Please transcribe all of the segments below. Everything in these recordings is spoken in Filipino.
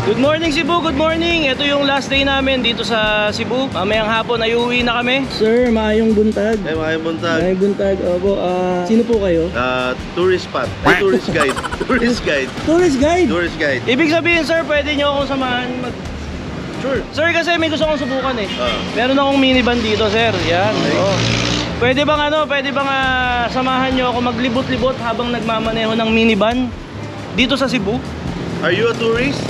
Good morning Cebu, good morning. Ito yung last day namin dito sa Cebu. Mamayang hapon ay uuwi na kami. Sir, maayong buntag. Ay, maayong buntag. Maayong buntag. Opo, sino po kayo? Tourist spot. Ay, tourist guide. Tourist guide. Tourist guide? Tourist guide. Ibig sabihin sir, pwede nyo akong samahan Sure. Sir, kasi may gusto akong subukan eh. Meron akong minivan dito sir. Yan. Oh. Pwede bang samahan nyo ako maglibot-libot habang nagmamaneho ng minivan dito sa Cebu? Are you a tourist?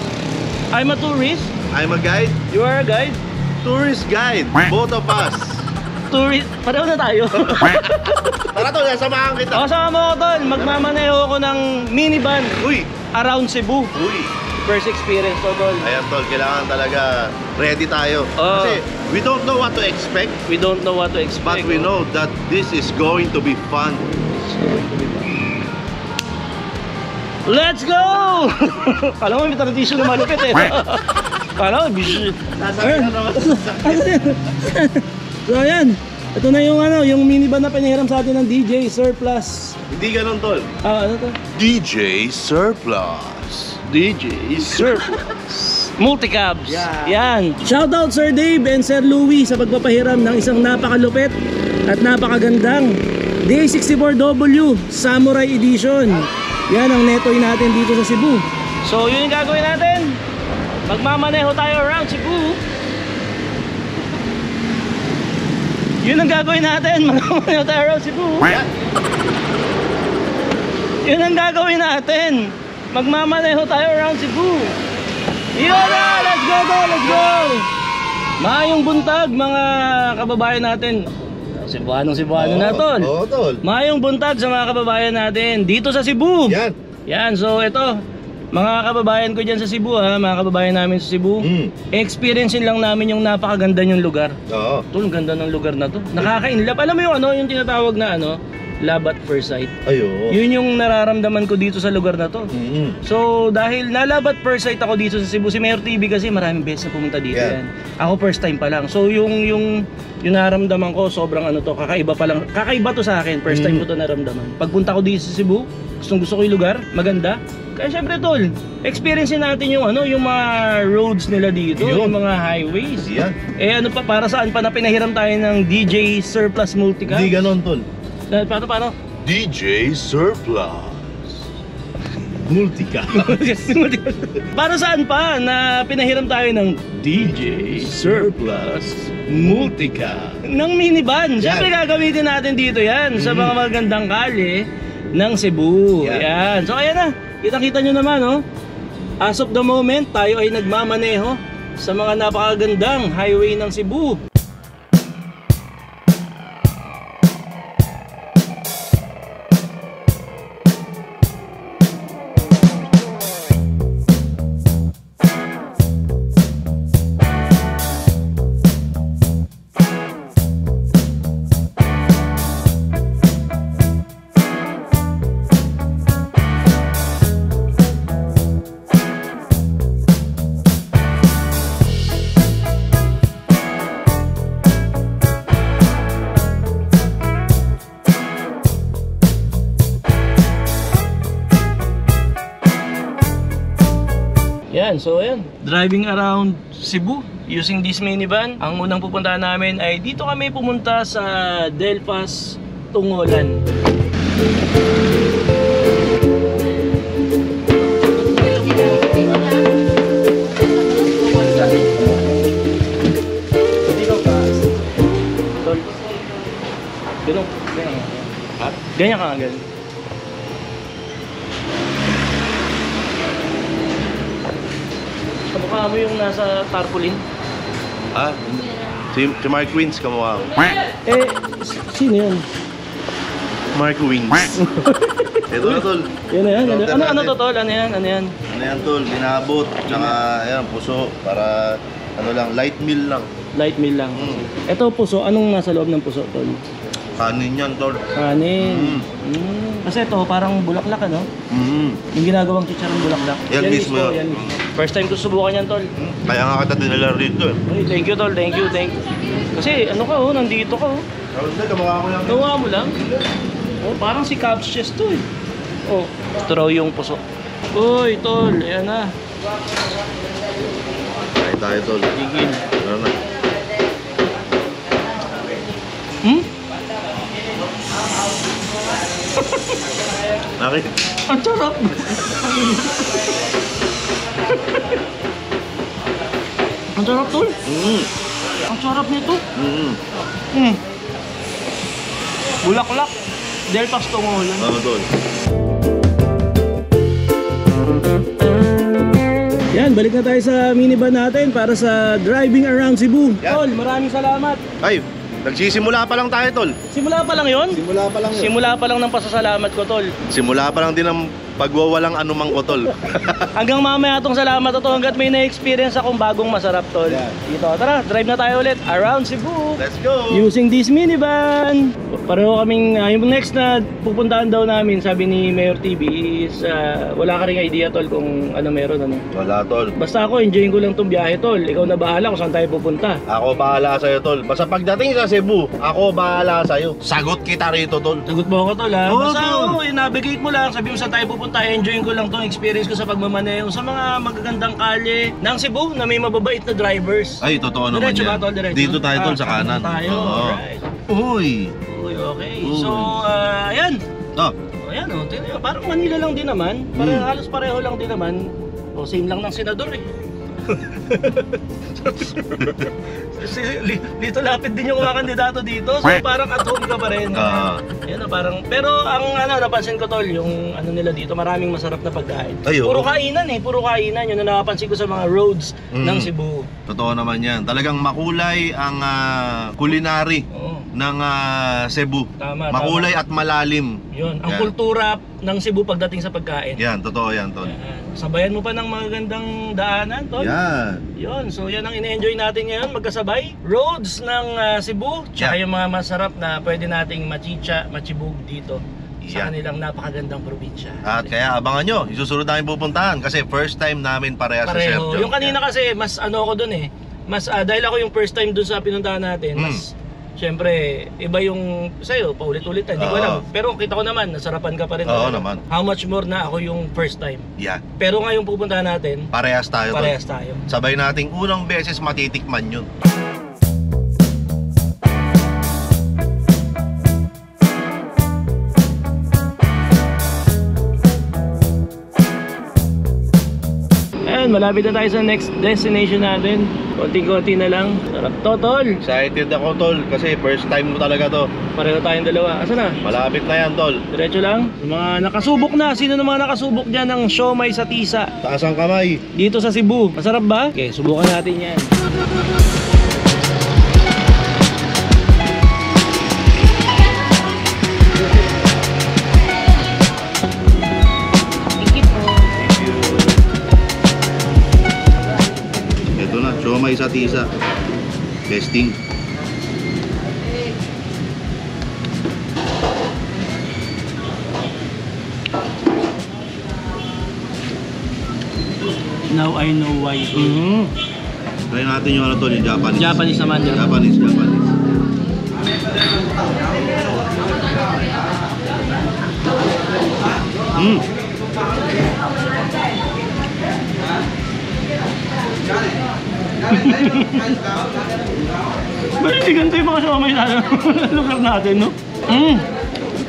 I'm a tourist. I'm a guide. You are a guide? Tourist guide. Both of us. Tourist. Pareho na tayo. Tara tol, samahan kita. Sama mo ako tol. Magmamaneho ako ng minivan. Uy. Around Cebu. Uy. First experience to tol. Ayan tol, kailangan talaga ready tayo. Kasi we don't know what to expect. We don't know what to expect. But we know that this is going to be fun. It's going to be fun. Let's go! Kala mo may tradisyon na malupit eh. Kala mo, bish. So ayan, ito na yung minivan na pinahiram sa atin ng DJ Surplus. Hindi ganun tol. Ano to? DJ Surplus. DJ Surplus. Multicabs. Yan. Shoutout Sir Dave and Sir Louie sa pagpapahiram ng isang napakalupit at napakagandang D64W Samurai Edition. Yan ang netoy natin dito sa Cebu. So yun yung gagawin natin. Magmamaneho tayo around Cebu. Yun ang gagawin natin. Magmamaneho tayo around Cebu. Yun ang gagawin natin. Magmamaneho tayo around Cebu. Yun na! Let's go! Let's go! Maayong buntag mga kababayan natin. Cebuano na tol. Oo tol. Maayong buntag sa mga kababayan natin dito sa Cebu. Yan, so ito mga kababayan ko dyan sa Cebu mga kababayan namin sa Cebu. Experiencein lang namin yung napakaganda yung lugar. Oo. Tol, ganda ng lugar na to. Nakaka-inlove. Alam mo yung tinatawag na love at first sight. Yun yung nararamdaman ko dito sa lugar na to. So dahil na-love at first sight ako dito sa Cebu, si Mayor TV kasi maraming beses na pumunta dito yan. Ako first time pa lang. So yung naramdaman ko sobrang kakaiba pa lang. Kakaiba to sa akin. First time ko to naramdaman. Pagpunta ko dito sa Cebu, gusto ko yung lugar, maganda. Kaya syempre tol, experience natin yung yung mga roads nila dito, yung mga highways. Para saan pa na pinahiram tayo ng DJ Surplus Multicab? Hindi ganon tol. Paano? DJ Surplus Multicab. Para saan pa na pinahiram tayo ng DJ Surplus Multicab ng minivan? Siyempre gagamitin natin dito yan sa mga magandang kalye ng Cebu. Yan. So ayan na, kitang-kita nyo naman as of the moment tayo ay nagmamaneho sa mga napakagandang highway ng Cebu. Yan, so ayan, driving around Cebu using this minivan. Ang unang pupuntahan namin ay dito kami pumunta sa Delpas, Tungolan. Ganyan ka nga, ganyan. Kamukha mo yung nasa tarpaulin? Si Mark Wins kamukha mo. Sino yun? Mark Wins. Ito na tol. Yan na yan. Ano to tol? Ano yan? Ano yan tol? Binabot. Tsaka ayan, puso. Para light meal lang. Light meal lang. Ito puso. Anong nasa loob ng puso tol? Kanin yan tol. Kanin. Kasi ito parang bulaklak yung ginagawang chicharong bulaklak. Yan mismo yan. First time ko subukan yan tol. Kaya nga kita dinala rito Thank you tol, thank you. Kasi nandito ka Gawa ko lang. Gawa mo lang? Parang si Cubs chest to ito raw yung puso. Uy tol, ayan na. Kain tayo, tol. Tigil. Ano na? Hmm? Bakit? Ang sarap! Ang sarap, tol. Ang sarap nito. Bulaklak. Del Pastongolan. Ano, tol? Yan, balik na tayo sa minivan natin para sa driving around Cebu. Yan. Tol, maraming salamat. Ay, nagsisimula pa lang tayo, tol. Simula pa lang yon? Simula pa lang yun. Simula pa lang ng pasasalamat ko, tol. Simula pa lang din ang pagwawalang anumang ko, tol. Hanggang mamaya itong salamat to, hanggat may na-experience akong bagong masarap, tol. Yeah. Dito, tara, drive na tayo ulit around Cebu. Let's go! Using this minivan. Pareho kaming, yung next na pupuntahan daw namin, sabi ni Mayor TV is, wala ka ring idea, tol, kung ano meron, ano. Wala, tol. Basta ako, enjoyin ko lang tong biyahe, tol. Ikaw na bahala kung saan tayo pupunta. Ako bahala sa'yo, tol. Basta pagdating sa Cebu, ako bahala sa'yo. Sagot kita rito, tol. Sagot mo ako, tol, ha? Oo, Basta tol. ako, navigate mo lang, sabi mo saan tayo pupunta, enjoyin ko lang tong experience ko sa pagmamaneho sa mga magagandang kalye ng Cebu na may mababait na drivers. Ay, totoo naman Diretso yan. ba, tol? Diretso? Dito tayo, tol, sa kanan. Tayo, Oo. alright. Uy! Uy, okay. Uy. So, ayan. Oh, Ayan, oh, tingnan nyo, parang Manila lang din naman. Halos pareho lang din naman. O, same lang ng senador eh. Dito lapit din yung mga kandidato dito. So parang at home ka pa rin. Yan, parang, pero ang napansin ko, tol, yung ano nila dito, maraming masarap na pagkain. Ay, oo. Puro kainan eh, puro kainan. Yun na napansin ko sa mga roads ng Cebu. totoo naman yan. Talagang makulay ang culinary Oo. ng Cebu. Tama, Makulay at malalim. Yun, ang Yan. kultura ng Cebu pagdating sa pagkain. Yan, totoo yan, tol. Yan. Sabayan mo pa ng magagandang daanan, tol. Yan. Yun, so yan ang ine-enjoy natin ngayon, magkasabay. Roads ng Cebu, tsaka Yeah. yung mga masarap na pwede nating machicha, machibug dito sa Yeah. kanilang napakagandang probinsya. At kaya abangan nyo, isusunod namin pupuntahan kasi first time namin parehas sa Chef Pareho. Joe. Yung kanina kasi, mas ano ako dun eh. Mas, dahil ako yung first time dun sa pinuntahan natin, mas, syempre, iba yung sa'yo, paulit-ulit na, hindi ko Oo. alam. Pero kita ko naman, nasarapan ka pa rin. Oo talaga. naman. How much more na ako yung first time. Yan. Pero ngayong pupuntahan natin, Parehas tayo, tol. parehas tayo. Sabay nating unang beses matitikman yun. Ayan, malapit na tayo sa next destination natin. Konti-konti na lang. Sarap to, tol. Excited ako, tol, kasi first time mo talaga to. Pareho tayong dalawa. Asa na? Malapit na yan, tol. Diretso lang. Yung mga nakasubok na. Sino ng mga nakasubok dyan ng siomay sa tisa? Taas ang kamay. Dito sa Cebu. Masarap ba? Okay, subukan natin yan. Ito na, siomay sa tisa. Testing. Now I know why. Try natin yung ano, tol, yung Japanese. Japanese naman dyan. Japanese. Ba't hindi ganito yung mga siomay na lugar natin, no?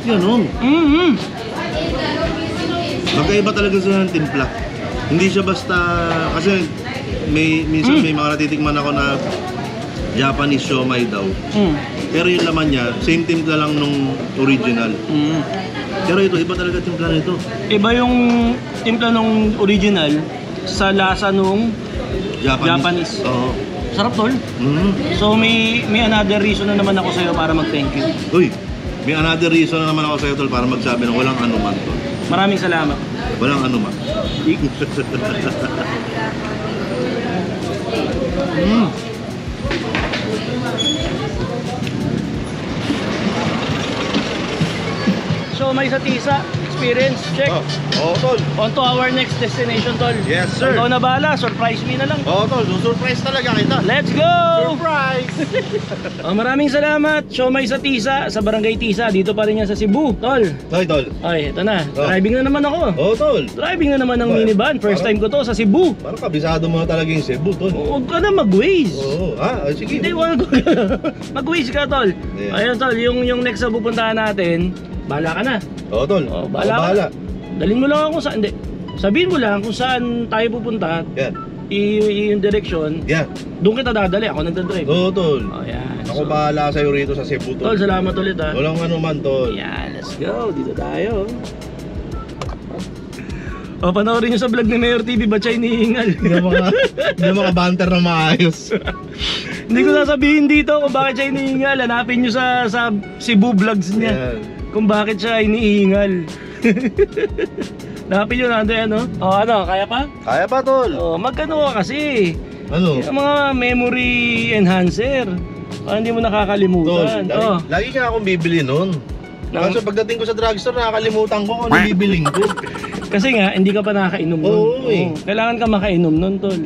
Ganun. Magkaiba talaga sa ng timpla. Hindi siya basta, kasi minsan may mga natitikman ako na Japanese siomay daw. Pero yung laman niya, same timpla lang nung original. Pero ito, iba talaga timpla nito. Iba yung timpla nung original sa lasa nung Japanese. Oo. sarap tol. So may another reason na naman ako sa'yo para mag-thank you. Uy, may another reason na naman ako sa'yo, tol, para magsabi ng walang anuman, tol. Maraming salamat. Walang anuman. So may sa tisa, experience. Check. Oo, tol. On to our next destination, tol. Yes, sir. Ikaw na bahala, surprise me na lang. Oo, tol. Surprise talaga kita. Let's go! Surprise! Maraming salamat, Siomay sa Tisa, sa Barangay Tisa. Dito pa rin yan sa Cebu, tol. Hoy, tol. Ay, ito na. Driving na naman ako. Oo, tol. Driving na naman ng minivan. First time ko to sa Cebu. Parang kabisado mo na talaga yung Cebu, tol. Huwag ka na mag-Waze. Oo, sige. Hindi, wag mag-Waze ka, tol. Ayun, tol, yung next na pupuntahan natin, bahala ka na. Oo, tol. Bahala. Dalhin mo lang ako saan. Hindi. Sabihin mo lang kung saan tayo pupunta. Yan. Yung direction. Yan. Doon kita dadali. Ako nagdadrive. Oo, tol. Yan. Ako bahala sa'yo rito sa Cebu, tol. Tol, salamat ulit ha. Walang ano man, tol. Yan, let's go. Dito tayo. Panoorin nyo sa vlog ni Mayor TV, ba't siya inihingal? Hindi mga banter na maayos. Hindi ko sasabihin dito kung bakit siya inihingal. Hanapin nyo sa Cebu vlogs niya. Yan. Kung bakit siya inihingal. Hanapin nyo nando yan, no? Ano, kaya pa? Kaya pa, tol. Magkano ka kasi? Ano? Yung mga memory enhancer. Hindi mo nakakalimutan. Tol, lagi ka akong bibili nun. Kaso pagdating ko sa drugstore, nakakalimutan ko kung ano bibiling ko. Kasi nga, hindi ka pa nakakainom nun. Oo, eh. Kailangan ka makainom nun, tol.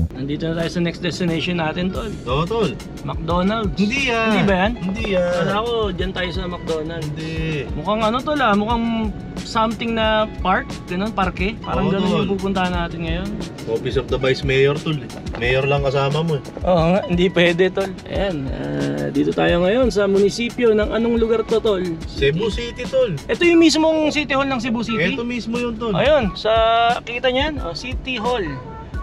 Nandito na tayo sa next destination natin, tol. Oo, tol. McDonald's. Hindi yan. Hindi ba yan? Hindi yan. Kala ko, dyan tayo sa McDonald's. Hindi. Mukhang ano, tol, mukhang something na park, ganun, parke. Parang ganun yung pupuntahan natin ngayon. Office of the Vice Mayor, tol. Mayor lang kasama mo. Oo nga, hindi pwede, tol. Ayan, dito tayo ngayon sa munisipyo ng anong lugar to, tol? Cebu City, tol. Ito yung mismong City Hall ng Cebu City? Ito mismo yun, tol. Ayun, sa kita niyan, City Hall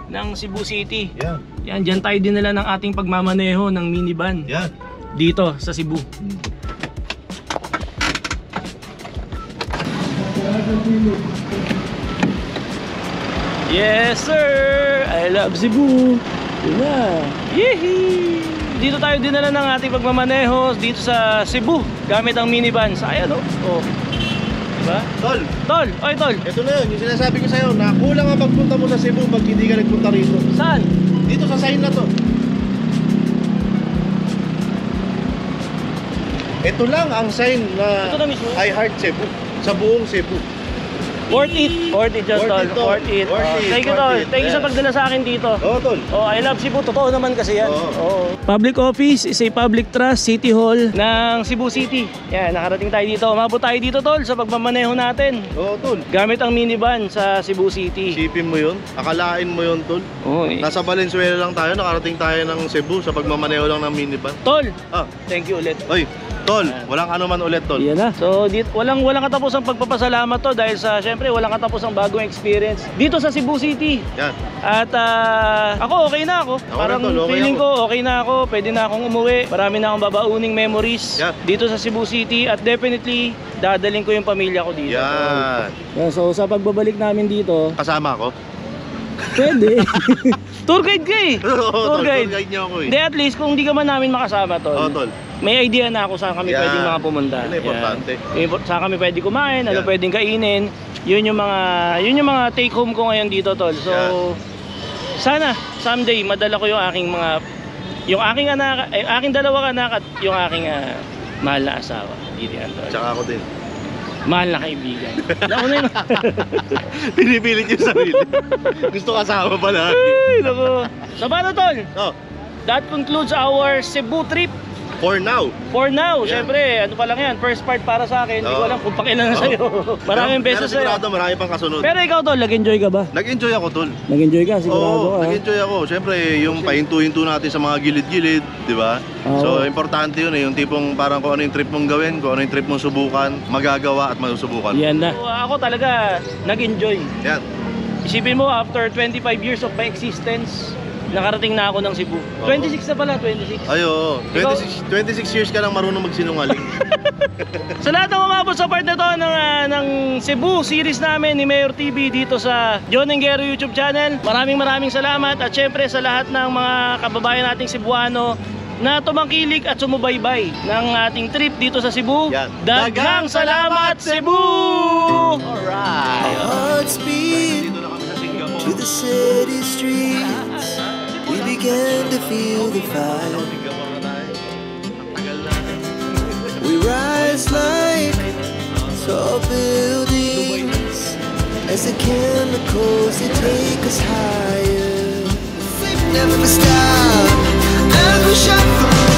ng Cebu City. Yan. Yan, dyan tayo dinala ng ating pagmamaneho ng minivan. Yan. Dito sa Cebu. Yes, sir! I love Cebu! Yun na! Yehey! Dito tayo dinala ng ating pagmamaneho dito sa Cebu gamit ang minivan. Sayang, no? Diba? Tol! Tol! Oy, tol! Ito na yun, yung sinasabi ko sa'yo na kulang ang pagpunta mo sa Cebu pag hindi ka nagpunta rito. Saan? Dito sa sign na to. Ito lang ang sign na Ito na mismo? I Heart Cebu. Sa buong Cebu. Worth it! Worth it just, tol. Worth it. Thank you, tol. Thank you sa pagdala sa akin dito. Oo, tol. I love Cebu. Totoo naman kasi yan. Oo. Public office is a public trust City Hall ng Cebu City. Yan, nakarating tayo dito. Umabot tayo dito, tol, sa pagmamaneho natin. Oo, tol. Gamit ang minivan sa Cebu City. Isipin mo yun, akalain mo yun, tol. Oo, Nasa Valenzuela lang tayo, nakarating tayo ng Cebu sa pagmamaneho lang ng minivan. Tol, Ah, thank you ulit. oy, tol, walang ano man ulit, tol. Yan na. So, walang katapusang pagpapasalamat to dahil sa, syempre, walang katapusang bagong experience dito sa Cebu City. Yan. At ako okay na ako. Parang rin, tol, okay feeling ako. ko okay na ako. Pwede na akong umuwi. Marami na akong babauning memories dito sa Cebu City at definitely dadaling ko yung pamilya ko dito. Yan. So sa pagbabalik namin dito, Kasama ako? pwede. Tour guide ka eh. Oo, Tour tol, guide. tour guide niyo ako eh. Hindi, at least kung hindi ka man namin makasama, tol. Oo, tol. May idea na ako saan kami Yan. pwedeng mga pumunta. Yun ang importante. Saan kami pwede kumain, ano Yan. pwedeng kainin. Yun yung mga take home ko ngayon dito, tol. So sana someday madala ko yung aking anak, aking dalawang anak at yung aking mahal na asawa. Dito yan, tol. Tsaka ako din. Mahal na kaibigan. Nauna yun. Pinipilit yung sarili. Gusto kasama pala. Ay, naku. So paano, tol? Oh, That concludes our Cebu trip. for now. For now, Yeah. syempre, ano pa lang yan, first part para sa akin. Hindi ko Oo. alam kung pakilan na sa'yo. Maraming beses Pero sa'yo. sigurado marami pang kasunod. Pero ikaw, tol, nag-enjoy ka ba? Nag-enjoy ako, tol. Nag-enjoy ka, Oo, nag-enjoy ako. Siyempre, yung pahinto-hinto natin sa mga gilid-gilid, di ba? Oo. So, importante yun eh. Yung tipong parang kung ano yung trip mong gawin, kung ano yung trip mong subukan, magagawa at masusubukan. Yan na. So, ako talaga, nag-enjoy. Yan. Isipin mo, after 25 years of my existence, nakarating na ako ng Cebu. 26 na pala, 26. Ayo, Ikaw- 26 years ka lang marunong magsinungaling. Sa lahat ng umabot sa part na to ng Cebu series namin ni Mayor TV dito sa John Engero YouTube channel, maraming salamat at syempre sa lahat ng mga kababayan nating Cebuano na tumangkilik at sumubaybay ng ating trip dito sa Cebu. Yan. Daghang salamat, Cebu! Alright. Hearts beat Dito na kami sa Singapore. to the city streets. We began to feel the fire. Singapore na tayo. Ang tagal na. rise like tall buildings as the chemicals they take us higher. Never stop as we shot from